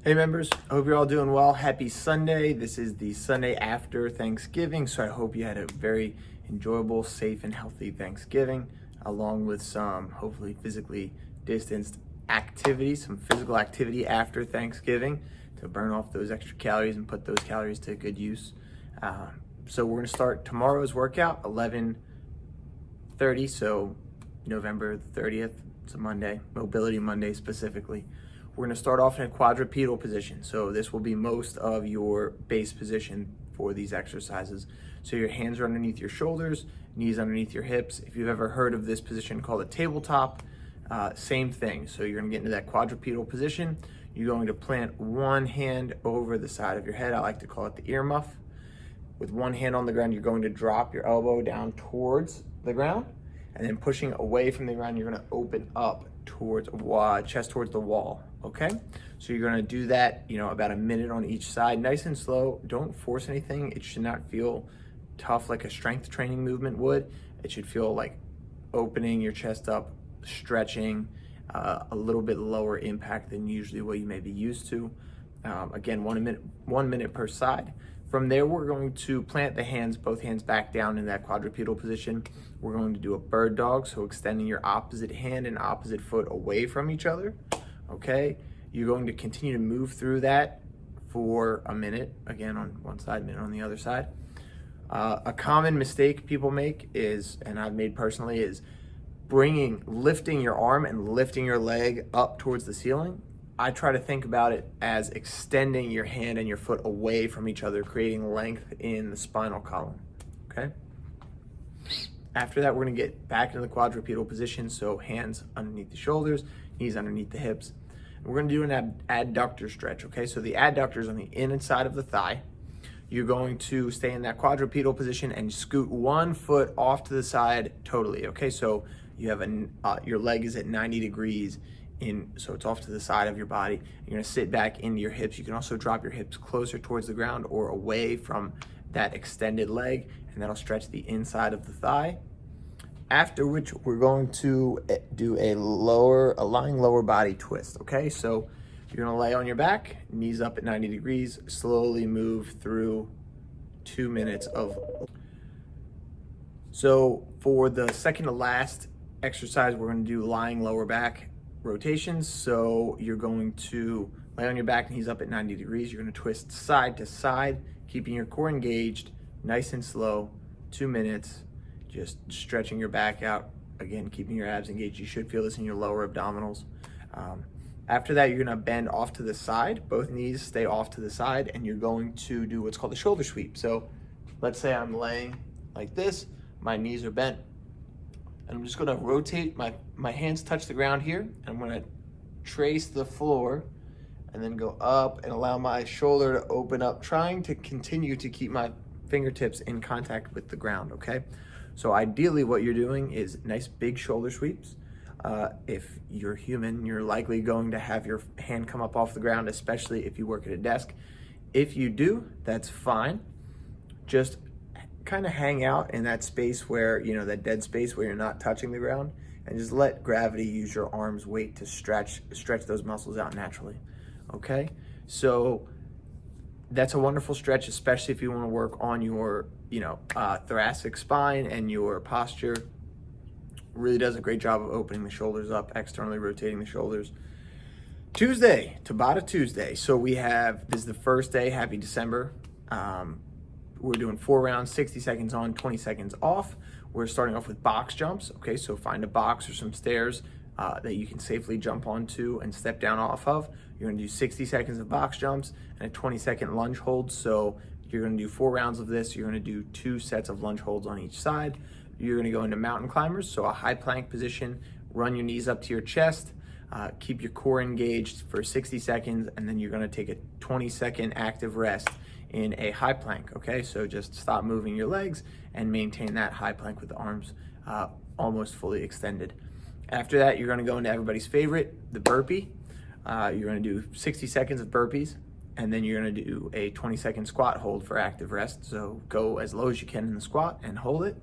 Hey members, I hope you're all doing well. Happy Sunday. This is the Sunday after Thanksgiving, so I hope you had a very enjoyable, safe, and healthy Thanksgiving, along with some hopefully physically distanced activities, some physical activity after Thanksgiving to burn off those extra calories and put those calories to good use. So we're gonna start tomorrow's workout, 11:30, so November 30th, it's a Monday, Mobility Monday specifically. We're gonna start off in a quadrupedal position. So this will be most of your base position for these exercises. So your hands are underneath your shoulders, knees underneath your hips. If you've ever heard of this position called a tabletop, same thing. So you're gonna get into that quadrupedal position. You're going to plant one hand over the side of your head. I like to call it the earmuff. With one hand on the ground, you're going to drop your elbow down towards the ground, and then pushing away from the ground, you're gonna open up towards chest towards the wall, okay? So you're gonna do that, about a minute on each side, nice and slow. Don't force anything. It should not feel tough like a strength training movement would. It should feel like opening your chest up, stretching, a little bit lower impact than usually what you may be used to. Again, 1 minute per side. From there, we're going to plant the hands, both hands back down in that quadrupedal position. We're going to do a bird dog, so extending your opposite hand and opposite foot away from each other, okay? You're going to continue to move through that for a minute, again on one side, minute on the other side. A common mistake people make is, and I've made personally, is lifting your arm and lifting your leg up towards the ceiling. I try to think about it as extending your hand and your foot away from each other, creating length in the spinal column, okay? After that, we're gonna get back into the quadrupedal position, so hands underneath the shoulders, knees underneath the hips. We're gonna do an adductor stretch, okay? So the adductor is on the inside of the thigh. You're going to stay in that quadrupedal position and scoot one foot off to the side totally, okay? So you have your leg is at 90 degrees, so it's off to the side of your body. You're gonna sit back into your hips. You can also drop your hips closer towards the ground or away from that extended leg, and that'll stretch the inside of the thigh. After which, we're going to do a lying lower body twist, okay? So you're gonna lay on your back, knees up at 90 degrees, slowly move through 2 minutes of. So for the second to last exercise, we're gonna do lying lower back rotations. So you're going to lay on your back, knees up at 90 degrees. You're going to twist side to side, keeping your core engaged, nice and slow, 2 minutes, just stretching your back out. Again, keeping your abs engaged. You should feel this in your lower abdominals. After that, you're going to bend off to the side. Both knees stay off to the side, and you're going to do what's called a shoulder sweep. So let's say I'm laying like this, my knees are bent, and I'm just gonna rotate, my hands touch the ground here, and I'm gonna trace the floor and then go up and allow my shoulder to open up, trying to continue to keep my fingertips in contact with the ground, okay? So ideally what you're doing is nice big shoulder sweeps. If you're human, you're likely going to have your hand come up off the ground, especially if you work at a desk. If you do, that's fine. Just kind of hang out in that space where, that dead space where you're not touching the ground, and just let gravity use your arm's weight to stretch those muscles out naturally, okay? So that's a wonderful stretch, especially if you want to work on your, thoracic spine and your posture. Really does a great job of opening the shoulders up, externally rotating the shoulders. Tuesday, Tabata Tuesday. So this is the first day, happy December. We're doing 4 rounds, 60 seconds on, 20 seconds off. We're starting off with box jumps, okay? So find a box or some stairs that you can safely jump onto and step down off of. You're gonna do 60 seconds of box jumps and a 20-second lunge hold. So you're gonna do 4 rounds of this. You're gonna do 2 sets of lunge holds on each side. You're gonna go into mountain climbers, so a high plank position, run your knees up to your chest, keep your core engaged for 60 seconds, and then you're gonna take a 20-second active rest in a high plank, okay? So just stop moving your legs and maintain that high plank with the arms almost fully extended. After that, you're gonna go into everybody's favorite, the burpee. You're gonna do 60 seconds of burpees, and then you're gonna do a 20-second squat hold for active rest. So go as low as you can in the squat and hold it.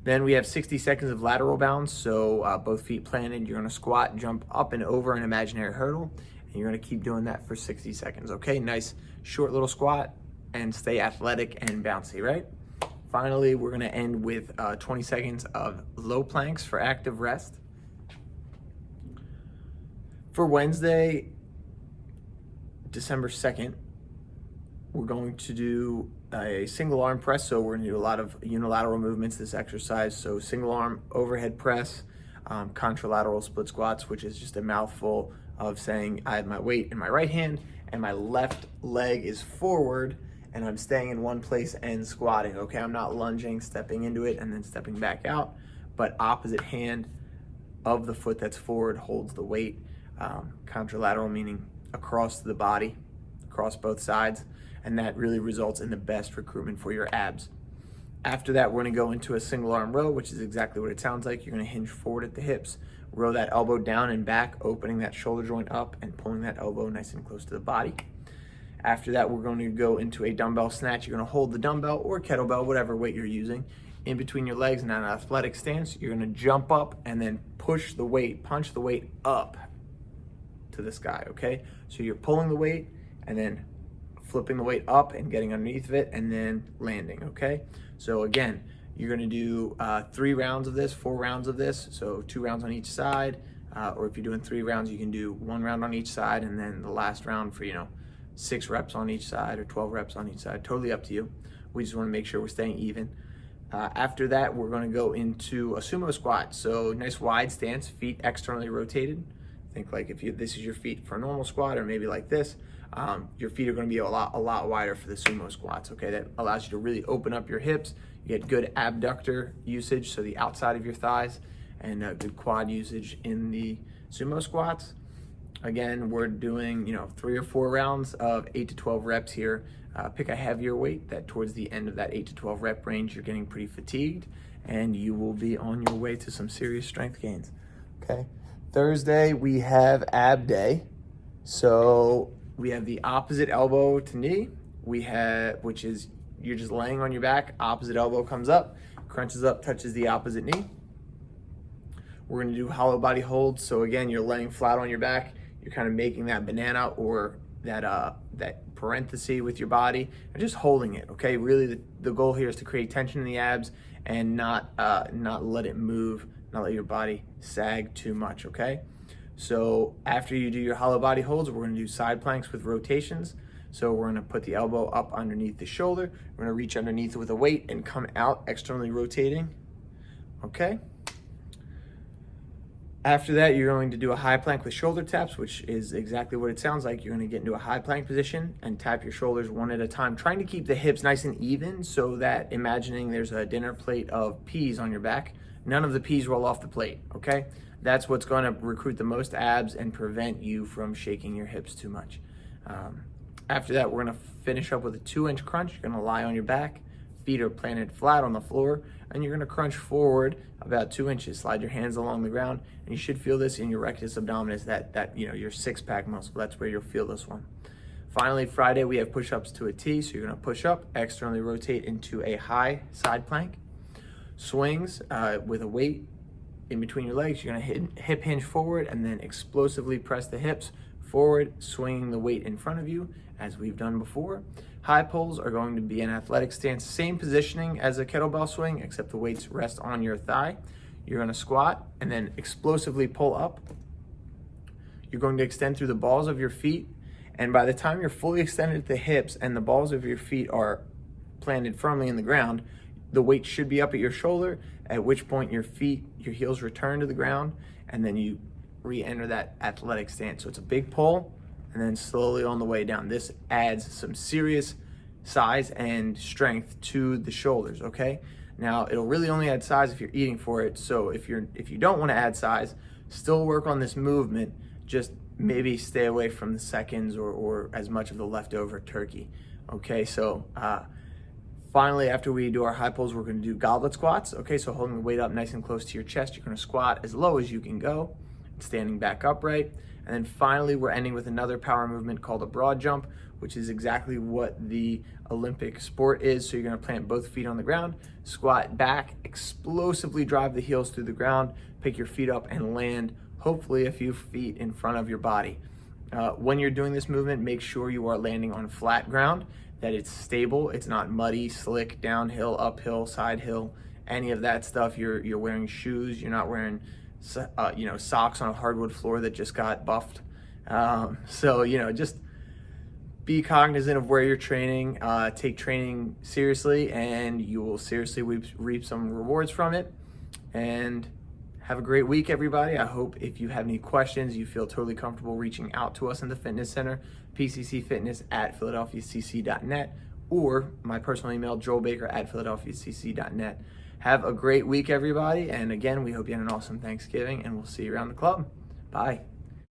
Then we have 60 seconds of lateral bounds. So both feet planted, you're gonna squat, jump up and over an imaginary hurdle, And you're gonna keep doing that for 60 seconds, okay? Nice short little squat and stay athletic and bouncy, right? Finally, we're gonna end with 20 seconds of low planks for active rest. For Wednesday, December 2nd, we're going to do a single arm press. So we're gonna do a lot of unilateral movements this exercise. So single arm overhead press, contralateral split squats, which is just a mouthful of saying I have my weight in my right hand and my left leg is forward and I'm staying in one place and squatting, okay? I'm not lunging, stepping into it and then stepping back out, but opposite hand of the foot that's forward holds the weight. Contralateral meaning across the body, across both sides, and that really results in the best recruitment for your abs. After that, we're gonna go into a single arm row, which is exactly what it sounds like. You're gonna hinge forward at the hips, row that elbow down and back, opening that shoulder joint up and pulling that elbow nice and close to the body. After that, we're going to go into a dumbbell snatch. You're gonna hold the dumbbell or kettlebell, whatever weight you're using, in between your legs in an athletic stance. You're gonna jump up and then push the weight, punch the weight up to the sky, okay? So you're pulling the weight and then flipping the weight up and getting underneath of it and then landing, okay? So again, you're gonna do 3 rounds of this, 4 rounds of this, so 2 rounds on each side, or if you're doing 3 rounds, you can do 1 round on each side and then the last round for, 6 reps on each side or 12 reps on each side, totally up to you. We just wanna make sure we're staying even. After that, we're gonna go into a sumo squat. So nice wide stance, feet externally rotated. Think like if this is your feet for a normal squat or maybe like this, your feet are gonna be a lot wider for the sumo squats, okay? That allows you to really open up your hips. You get good abductor usage, so the outside of your thighs, and good quad usage in the sumo squats. Again, we're doing 3 or 4 rounds of 8 to 12 reps here. Pick a heavier weight that towards the end of that 8 to 12 rep range, you're getting pretty fatigued and you will be on your way to some serious strength gains, okay? Thursday, we have ab day. So we have the opposite elbow to knee. Which is you're just laying on your back, opposite elbow comes up, crunches up, touches the opposite knee. We're gonna do hollow body holds. So again, you're laying flat on your back. You're kind of making that banana or that parenthesis with your body and just holding it, okay? Really the goal here is to create tension in the abs and not let it move, not let your body sag too much, okay? So after you do your hollow body holds, we're gonna do side planks with rotations. So we're gonna put the elbow up underneath the shoulder. We're gonna reach underneath with a weight and come out externally rotating, okay? After that, you're going to do a high plank with shoulder taps, which is exactly what it sounds like. You're gonna get into a high plank position and tap your shoulders one at a time, trying to keep the hips nice and even so that imagining there's a dinner plate of peas on your back, none of the peas roll off the plate, okay? That's what's gonna recruit the most abs and prevent you from shaking your hips too much. After that, we're gonna finish up with a 2-inch crunch. You're gonna lie on your back, feet are planted flat on the floor, and you're gonna crunch forward about 2 inches. Slide your hands along the ground, and you should feel this in your rectus abdominis, your 6-pack muscle. That's where you'll feel this one. Finally, Friday, we have push-ups to a T. So you're gonna push up, externally rotate into a high side plank. Swings with a weight in between your legs. You're gonna hip hinge forward and then explosively press the hips forward, swinging the weight in front of you as we've done before. High pulls are going to be an athletic stance, same positioning as a kettlebell swing, except the weights rest on your thigh. You're gonna squat and then explosively pull up. You're going to extend through the balls of your feet, and by the time you're fully extended at the hips and the balls of your feet are planted firmly in the ground, the weight should be up at your shoulder, at which point your heels return to the ground, and then you re-enter that athletic stance. So it's a big pull, and then slowly on the way down. This adds some serious size and strength to the shoulders, okay? Now, it'll really only add size if you're eating for it, so if you don't wanna add size, still work on this movement, just maybe stay away from the seconds or as much of the leftover turkey, okay? So finally, after we do our high pulls, we're gonna do goblet squats, okay? So holding the weight up nice and close to your chest, you're gonna squat as low as you can go, standing back upright. And then finally, we're ending with another power movement called a broad jump, which is exactly what the Olympic sport is. So you're gonna plant both feet on the ground, squat back, explosively drive the heels through the ground, pick your feet up and land hopefully a few feet in front of your body. When you're doing this movement, make sure you are landing on flat ground, that it's stable, it's not muddy, slick, downhill, uphill, side hill, any of that stuff. You're wearing shoes, you're not wearing socks on a hardwood floor that just got buffed. So just be cognizant of where you're training, take training seriously, and you will seriously reap some rewards from it. And have a great week, everybody. I hope if you have any questions, you feel totally comfortable reaching out to us in the fitness center, pccfitness@philadelphiacc.net, or my personal email, joelbaker@philadelphiacc.net. Have a great week, everybody. And again, we hope you had an awesome Thanksgiving, and we'll see you around the club. Bye.